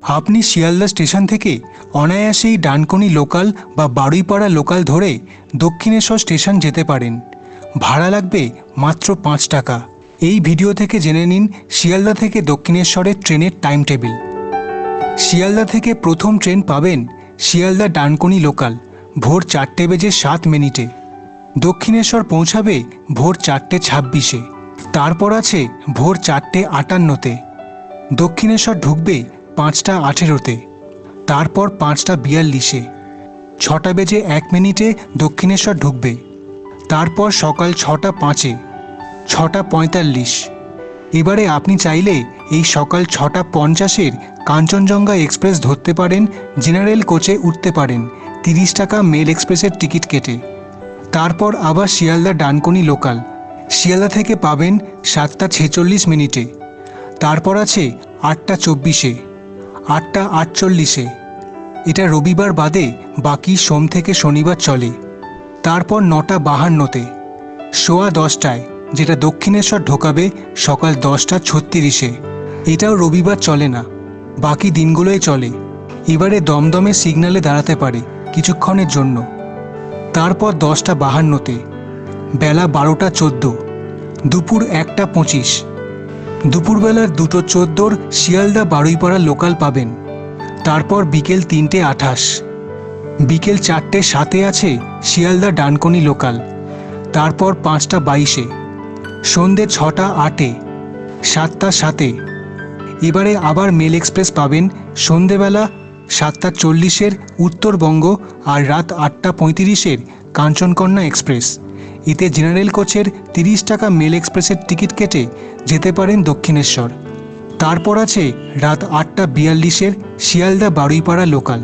আপনি শিয়ালদা স্টেশন থেকে অনায়াসেই ডানকুনি লোকাল বা বারুইপাড়া লোকাল ধরে দক্ষিণেশ্বর স্টেশন যেতে পারেন। ভাড়া লাগবে মাত্র 5 টাকা। এই ভিডিও থেকে জেনে নিন শিয়ালদা থেকে দক্ষিণেশ্বরের ট্রেনের টাইম টেবিল। শিয়ালদা থেকে প্রথম ট্রেন পাবেন শিয়ালদা ডানকুনি লোকাল ভোর 4:07। দক্ষিণেশ্বর পৌঁছাবে ভোর 4:26। তারপর আছে ভোর 4:58। দক্ষিণেশ্বর ঢুকবে 5:18। তারপর 5:42। 6:01 দক্ষিণেশ্বর ঢুকবে। তারপর সকাল 6:05, 6:45। এবারে আপনি চাইলে এই সকাল 6:50 কাঞ্চনজঙ্ঘা এক্সপ্রেস ধরতে পারেন। জেনারেল কোচে উঠতে পারেন 30 টাকা মেল এক্সপ্রেসের টিকিট কেটে। তারপর আবার শিয়ালদা ডানকুনি লোকাল শিয়ালদা থেকে পাবেন 7:46। তারপর আছে 8:24, 8:48। এটা রবিবার বাদে বাকি সোম থেকে শনিবার চলে। তারপর 9:52, 10:15, যেটা দক্ষিণেশ্বর ঢোকাবে সকাল 10:36। এটাও রবিবার চলে না, বাকি দিনগুলোই চলে। এবারে দমদমে সিগন্যালে দাঁড়াতে পারে কিছুক্ষণের জন্য। তারপর 10:52, বেলা 12:14, দুপুর 1:25। দুপুরবেলার 2:14 শিয়ালদা বারুইপাড়া লোকাল পাবেন। তারপর বিকেল 3:28, বিকেল 4:07 আছে শিয়ালদা ডানকুনি লোকাল। তারপর 5:22, সন্ধে 6:08, 7:07। এবারে আবার মেল এক্সপ্রেস পাবেন সন্ধেবেলা 7:40 উত্তরবঙ্গ আর রাত 8:35 কাঞ্চনকন্যা এক্সপ্রেস। এতে জেনারেল কোচের 30 টাকা মেল এক্সপ্রেসের টিকিট কেটে যেতে পারেন দক্ষিণেশ্বর। তারপর আছে রাত 8:42 শিয়ালদা বারুইপাড়া লোকাল,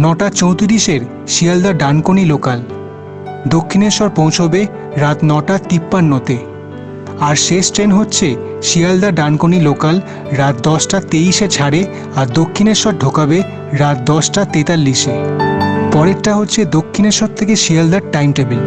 9:34 শিয়ালদা ডানকুনি লোকাল। দক্ষিণেশ্বর পৌঁছবে রাত 9:53। আর শেষ ট্রেন হচ্ছে শিয়ালদা ডানকুনি লোকাল রাত 10:23 ছাড়ে আর দক্ষিণেশ্বর ঢোকাবে রাত 10:43। পরেরটা হচ্ছে দক্ষিণেশ্বর থেকে শিয়ালদার টাইম টেবিল।